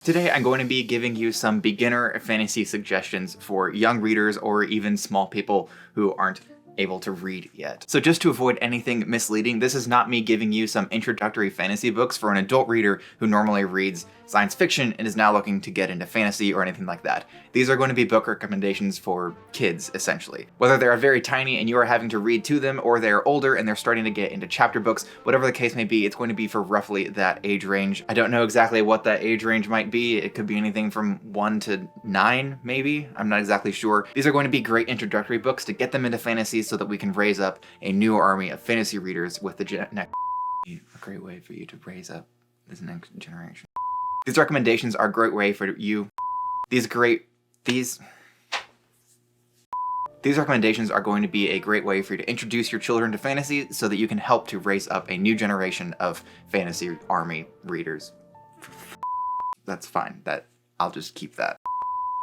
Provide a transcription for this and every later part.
Today I'm going to be giving you some beginner fantasy suggestions for young readers or even small people who aren't able to read yet. So just to avoid anything misleading, this is not me giving you some introductory fantasy books for an adult reader who normally reads science fiction and is now looking to get into fantasy or anything like that. These are going to be book recommendations for kids, essentially. Whether they're very tiny and you are having to read to them, or they're older and they're starting to get into chapter books, whatever the case may be, it's going to be for roughly that age range. I don't know exactly what that age range might be. It could be anything from 1 to 9, maybe? I'm not exactly sure. These are going to be great introductory books to get them into fantasy so that we can raise up a new army of fantasy readers with the next. A great way for you to raise up this next generation. These recommendations are a great way for you. These recommendations are going to be a great way for you to introduce your children to fantasy so that you can help to raise up a new generation of fantasy army readers. That's fine. I'll just keep that.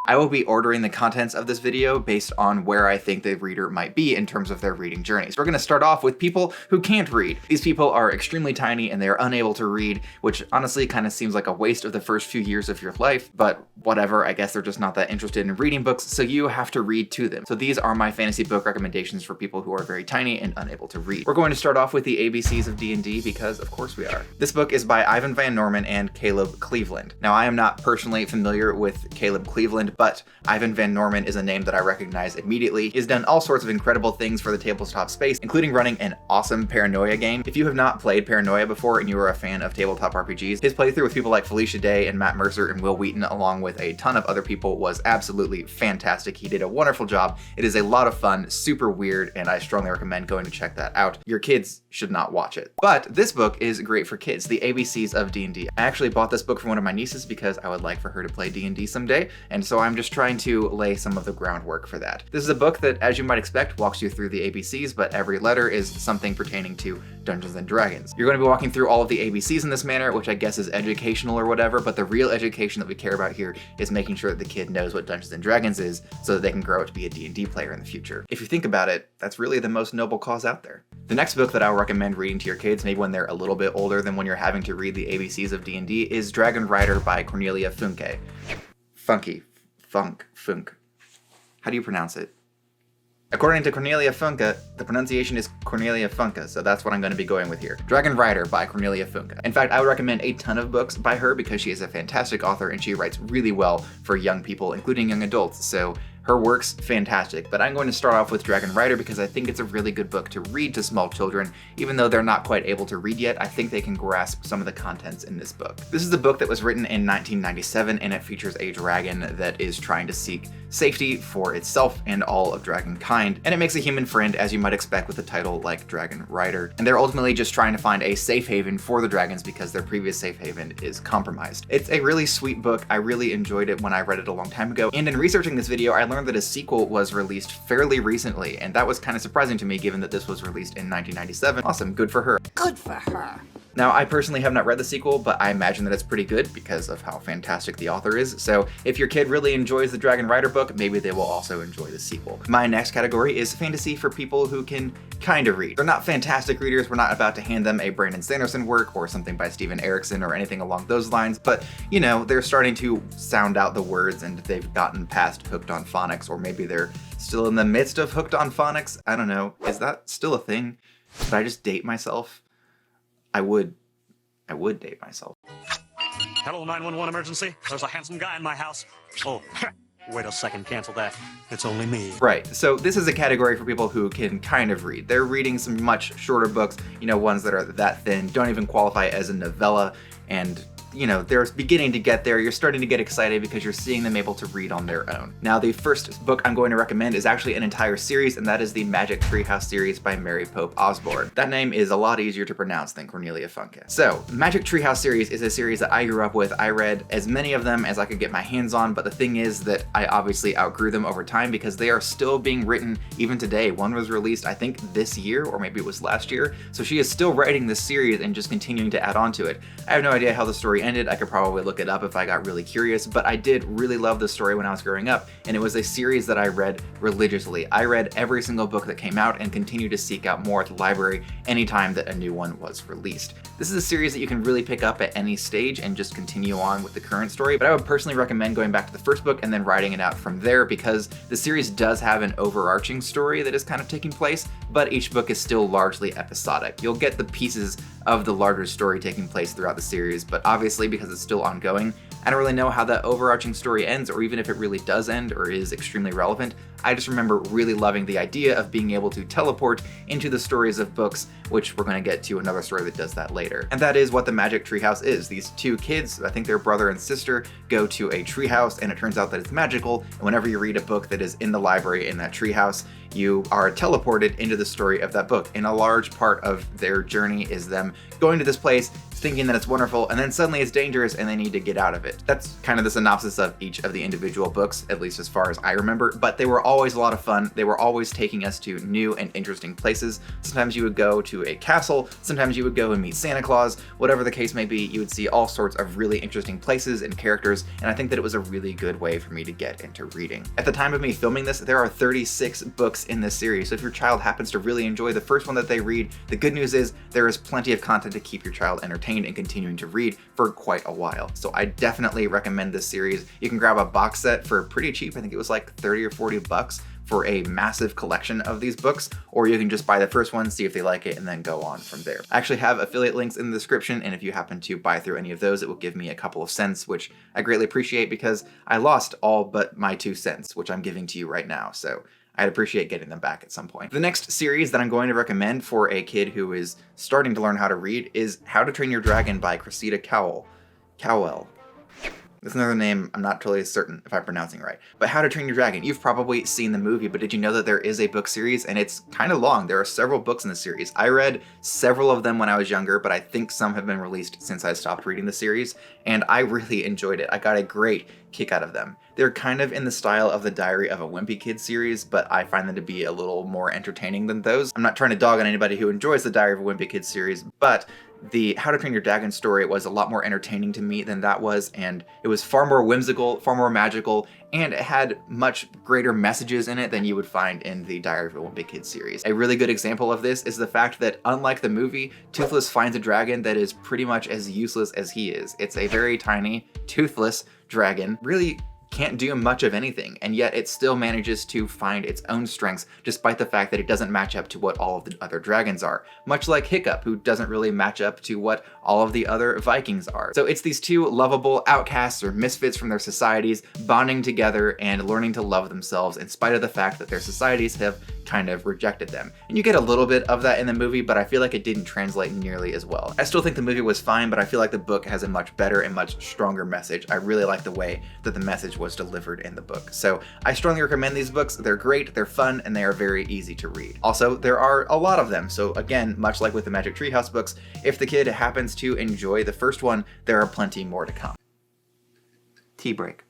I will be ordering the contents of this video based on where I think the reader might be in terms of their reading journey. So we're going to start off with people who can't read. These people are extremely tiny and they are unable to read, which honestly kind of seems like a waste of the first few years of your life, but whatever, I guess they're just not that interested in reading books, so you have to read to them. So these are my fantasy book recommendations for people who are very tiny and unable to read. We're going to start off with the ABCs of D&D because of course we are. This book is by Ivan Van Norman and Caleb Cleveland. Now I am not personally familiar with Caleb Cleveland, but Ivan Van Norman is a name that I recognize immediately. He's done all sorts of incredible things for the tabletop space, including running an awesome Paranoia game. If you have not played Paranoia before and you are a fan of tabletop RPGs, his playthrough with people like Felicia Day and Matt Mercer and Will Wheaton, along with a ton of other people, was absolutely fantastic. He did a wonderful job. It is a lot of fun, super weird, and I strongly recommend going to check that out. Your kids should not watch it. But this book is great for kids, The ABCs of D&D. I actually bought this book for one of my nieces because I would like for her to play D&D someday, and so I'm just trying to lay some of the groundwork for that. This is a book that, as you might expect, walks you through the ABCs, but every letter is something pertaining to Dungeons and Dragons. You're going to be walking through all of the ABCs in this manner, which I guess is educational or whatever, but the real education that we care about here is making sure that the kid knows what Dungeons and Dragons is so that they can grow up to be a D&D player in the future. If you think about it, that's really the most noble cause out there. The next book that I'll recommend reading to your kids, maybe when they're a little bit older than when you're having to read the ABCs of D&D, is Dragon Rider by Cornelia Funke. Funk. How do you pronounce it? According to Cornelia Funke, the pronunciation is Cornelia Funke, so that's what I'm going to be going with here. Dragon Rider by Cornelia Funke. In fact, I would recommend a ton of books by her because she is a fantastic author and she writes really well for young people, including young adults, so her work's fantastic. But I'm going to start off with Dragon Rider because I think it's a really good book to read to small children. Even though they're not quite able to read yet, I think they can grasp some of the contents in this book. This is a book that was written in 1997 and it features a dragon that is trying to seek safety for itself and all of dragon kind, and it makes a human friend, as you might expect with a title like Dragon Rider. And they're ultimately just trying to find a safe haven for the dragons because their previous safe haven is compromised. It's a really sweet book. I really enjoyed it when I read it a long time ago, and in researching this video I learned that a sequel was released fairly recently, and that was kind of surprising to me given that this was released in 1997. Awesome, good for her. Good for her. Now, I personally have not read the sequel, but I imagine that it's pretty good because of how fantastic the author is, so if your kid really enjoys the Dragon Rider book, maybe they will also enjoy the sequel. My next category is fantasy for people who can kind of read. They're not fantastic readers, we're not about to hand them a Brandon Sanderson work or something by Steven Erikson or anything along those lines, but you know, they're starting to sound out the words and they've gotten past Hooked on Phonics, or maybe they're still in the midst of Hooked on Phonics. I don't know, is that still a thing? Did I just date myself? I would date myself. Hello, 911 emergency. There's a handsome guy in my house. Oh, wait a second, cancel that. It's only me. Right, so this is a category for people who can kind of read. They're reading some much shorter books, you know, ones that are that thin, don't even qualify as a novella, and you know, they're beginning to get there. You're starting to get excited because you're seeing them able to read on their own. Now, the first book I'm going to recommend is actually an entire series, and that is the Magic Treehouse series by Mary Pope Osborne. That name is a lot easier to pronounce than Cornelia Funke. So, Magic Treehouse series is a series that I grew up with. I read as many of them as I could get my hands on, but the thing is that I obviously outgrew them over time because they are still being written even today. One was released, I think, this year, or maybe it was last year. So she is still writing this series and just continuing to add on to it. I have no idea how the story ended. I could probably look it up if I got really curious, but I did really love the story when I was growing up, and it was a series that I read religiously. I read every single book that came out and continue to seek out more at the library anytime that a new one was released. This is a series that you can really pick up at any stage and just continue on with the current story, but I would personally recommend going back to the first book and then writing it out from there, because the series does have an overarching story that is kind of taking place, but each book is still largely episodic. You'll get the pieces of the larger story taking place throughout the series, but obviously because it's still ongoing, I don't really know how that overarching story ends, or even if it really does end or is extremely relevant. I just remember really loving the idea of being able to teleport into the stories of books, which we're going to get to another story that does that later. And that is what the Magic Treehouse is. These two kids, I think they're brother and sister, go to a treehouse, and it turns out that it's magical, and whenever you read a book that is in the library in that treehouse, you are teleported into the story of that book. And a large part of their journey is them going to this place, thinking that it's wonderful, and then suddenly it's dangerous and they need to get out of it. That's kind of the synopsis of each of the individual books, at least as far as I remember, but they were always a lot of fun. They were always taking us to new and interesting places. Sometimes you would go to a castle, sometimes you would go and meet Santa Claus, whatever the case may be, you would see all sorts of really interesting places and characters, and I think that it was a really good way for me to get into reading. At the time of me filming this, there are 36 books in this series, so if your child happens to really enjoy the first one that they read, the good news is there is plenty of content to keep your child entertained and continuing to read for quite a while. So I definitely recommend this series. You can grab a box set for pretty cheap. I think it was like 30 or 40 bucks for a massive collection of these books, or you can just buy the first one, see if they like it, and then go on from there. I actually have affiliate links in the description, and if you happen to buy through any of those, it will give me a couple of cents, which I greatly appreciate because I lost all but my 2 cents, which I'm giving to you right now. So I'd appreciate getting them back at some point. The next series that I'm going to recommend for a kid who is starting to learn how to read is How to Train Your Dragon by Cressida Cowell. That's another name I'm not totally certain if I'm pronouncing right. But How to Train Your Dragon, you've probably seen the movie, but did you know that there is a book series? And it's kind of long. There are several books in the series. I read several of them when I was younger, but I think some have been released since I stopped reading the series, and I really enjoyed it. I got a great kick out of them. They're kind of in the style of the Diary of a Wimpy Kid series, but I find them to be a little more entertaining than those. I'm not trying to dog on anybody who enjoys the Diary of a Wimpy Kid series, but the How to Train Your Dragon story was a lot more entertaining to me than that was, and it was far more whimsical, far more magical, and it had much greater messages in it than you would find in the Diary of a Wimpy Kid series. A really good example of this is the fact that, unlike the movie, Toothless finds a dragon that is pretty much as useless as he is. It's a very tiny, toothless dragon, really can't do much of anything, and yet it still manages to find its own strengths despite the fact that it doesn't match up to what all of the other dragons are. Much like Hiccup, who doesn't really match up to what all of the other Vikings are. So it's these two lovable outcasts or misfits from their societies bonding together and learning to love themselves in spite of the fact that their societies have kind of rejected them. And you get a little bit of that in the movie, but I feel like it didn't translate nearly as well. I still think the movie was fine, but I feel like the book has a much better and much stronger message. I really like the way that the message was delivered in the book. So I strongly recommend these books. They're great, they're fun, and they are very easy to read. Also, there are a lot of them. So again, much like with the Magic Treehouse books, if the kid happens to enjoy the first one, there are plenty more to come. Tea break.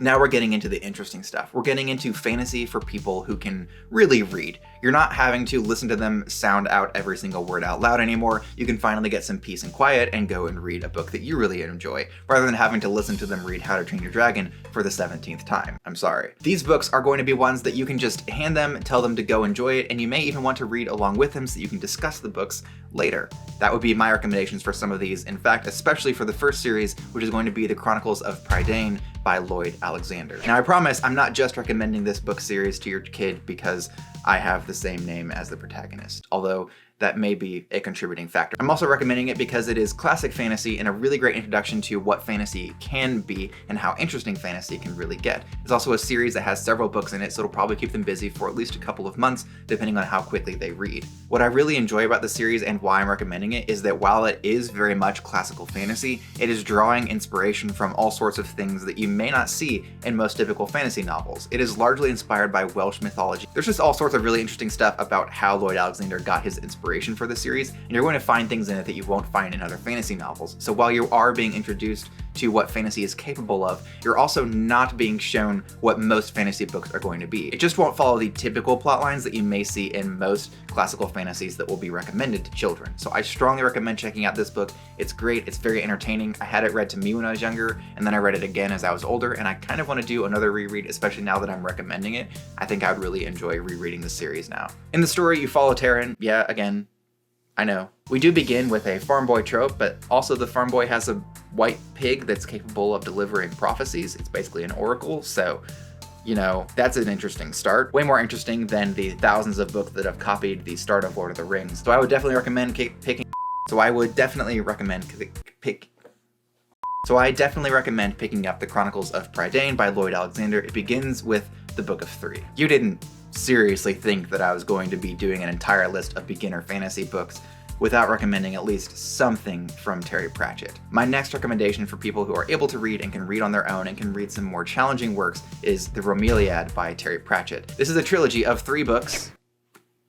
Now we're getting into the interesting stuff. We're getting into fantasy for people who can really read. You're not having to listen to them sound out every single word out loud anymore. You can finally get some peace and quiet and go and read a book that you really enjoy, rather than having to listen to them read How to Train Your Dragon for the 17th time. I'm sorry. These books are going to be ones that you can just hand them, tell them to go enjoy it, and you may even want to read along with them so that you can discuss the books later. That would be my recommendations for some of these. In fact, especially for the first series, which is going to be The Chronicles of Prydain by Lloyd Alexander. Now I promise I'm not just recommending this book series to your kid because I have the same name as the protagonist, although that may be a contributing factor. I'm also recommending it because it is classic fantasy and a really great introduction to what fantasy can be and how interesting fantasy can really get. It's also a series that has several books in it, so it'll probably keep them busy for at least a couple of months, depending on how quickly they read. What I really enjoy about the series and why I'm recommending it is that while it is very much classical fantasy, it is drawing inspiration from all sorts of things that you may not see in most typical fantasy novels. It is largely inspired by Welsh mythology. There's just all sorts of really interesting stuff about how Lloyd Alexander got his inspiration for the series, and you're going to find things in it that you won't find in other fantasy novels. So while you are being introduced to what fantasy is capable of, you're also not being shown what most fantasy books are going to be. It just won't follow the typical plot lines that you may see in most classical fantasies that will be recommended to children. So I strongly recommend checking out this book. It's great, it's very entertaining. I had it read to me when I was younger, and then I read it again as I was older, and I kind of want to do another reread, especially now that I'm recommending it. I think I would really enjoy rereading the series now. In the story, you follow Taryn. Yeah, again, I know. We do begin with a farm boy trope, but also the farm boy has a white pig that's capable of delivering prophecies. It's basically an oracle, so you know, that's an interesting start. Way more interesting than the thousands of books that have copied the start of Lord of the Rings. So I would definitely recommend picking up The Chronicles of Prydain by Lloyd Alexander. It begins with the Book of Three. You didn't seriously think that I was going to be doing an entire list of beginner fantasy books without recommending at least something from Terry Pratchett. My next recommendation for people who are able to read and can read on their own and can read some more challenging works is The Bromeliad by Terry Pratchett. This is a trilogy of 3 books.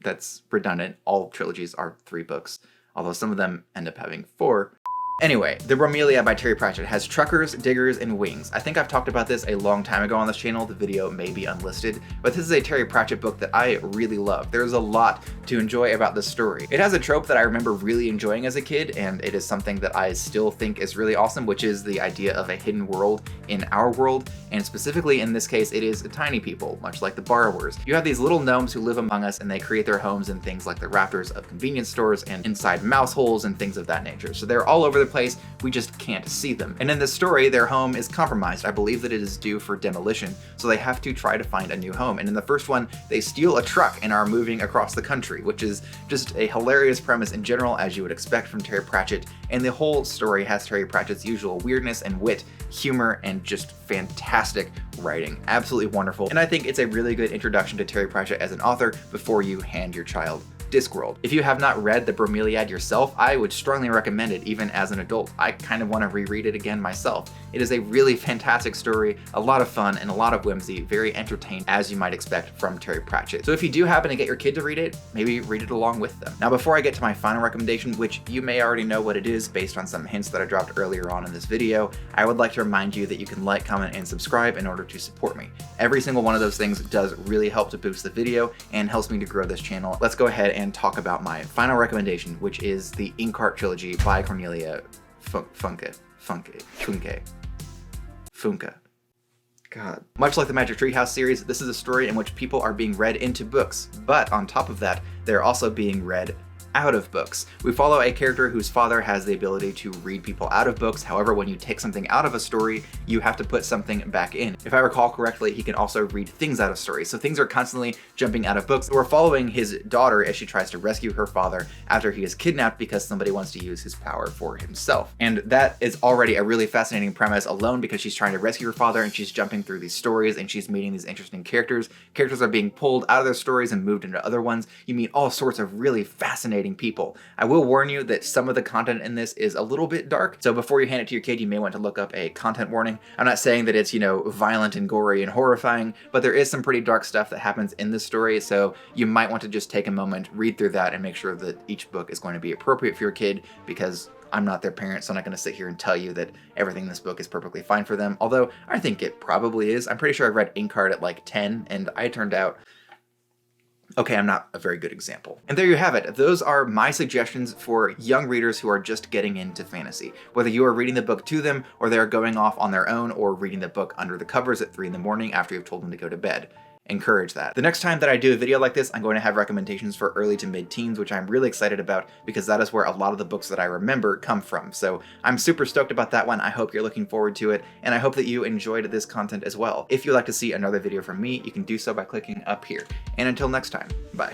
That's redundant. All trilogies are 3 books, although some of them end up having 4. Anyway, The Bromeliad by Terry Pratchett has truckers, diggers, and wings. I think I've talked about this a long time ago on this channel. The video may be unlisted, but this is a Terry Pratchett book that I really love. There's a lot to enjoy about this story. It has a trope that I remember really enjoying as a kid, and it is something that I still think is really awesome, which is the idea of a hidden world in our world, and specifically in this case, it is tiny people, much like the borrowers. You have these little gnomes who live among us, and they create their homes in things like the rafters of convenience stores and inside mouse holes and things of that nature. So they're all over the place, we just can't see them. And in this story, their home is compromised. I believe that it is due for demolition, so they have to try to find a new home. And in the first one, they steal a truck and are moving across the country, which is just a hilarious premise in general, as you would expect from Terry Pratchett. And the whole story has Terry Pratchett's usual weirdness and wit, humor, and just fantastic writing. Absolutely wonderful. And I think it's a really good introduction to Terry Pratchett as an author before you hand your child Discworld. If you have not read The Bromeliad yourself, I would strongly recommend it even as an adult. I kind of want to reread it again myself. It is a really fantastic story, a lot of fun, and a lot of whimsy, very entertaining as you might expect from Terry Pratchett. So if you do happen to get your kid to read it, maybe read it along with them. Now before I get to my final recommendation, which you may already know what it is based on some hints that I dropped earlier on in this video, I would like to remind you that you can like, comment, and subscribe in order to support me. Every single one of those things does really help to boost the video and helps me to grow this channel. Let's go ahead and talk about my final recommendation, which is the Inkheart trilogy by Cornelia Funke. God. Much like the Magic Treehouse series, this is a story in which people are being read into books, but on top of that, they're also being read out of books. We follow a character whose father has the ability to read people out of books. However, when you take something out of a story, you have to put something back in. If I recall correctly, he can also read things out of stories. So things are constantly jumping out of books. We're following his daughter as she tries to rescue her father after he is kidnapped because somebody wants to use his power for himself. And that is already a really fascinating premise alone, because she's trying to rescue her father and she's jumping through these stories and she's meeting these interesting characters. Characters are being pulled out of their stories and moved into other ones. You meet all sorts of really fascinating people. I will warn you that some of the content in this is a little bit dark, so before you hand it to your kid, you may want to look up a content warning. I'm not saying that it's, you know, violent and gory and horrifying, but there is some pretty dark stuff that happens in this story, so you might want to just take a moment, read through that, and make sure that each book is going to be appropriate for your kid, because I'm not their parent, so I'm not going to sit here and tell you that everything in this book is perfectly fine for them, although I think it probably is. I'm pretty sure I read Inkheart at like 10, and I turned out okay, I'm not a very good example. And there you have it. Those are my suggestions for young readers who are just getting into fantasy. Whether you are reading the book to them, or they're going off on their own, or reading the book under the covers at 3 in the morning after you've told them to go to bed. Encourage that. The next time that I do a video like this, I'm going to have recommendations for early to mid-teens, which I'm really excited about because that is where a lot of the books that I remember come from. So I'm super stoked about that one. I hope you're looking forward to it, and I hope that you enjoyed this content as well. If you'd like to see another video from me, you can do so by clicking up here. And until next time, bye.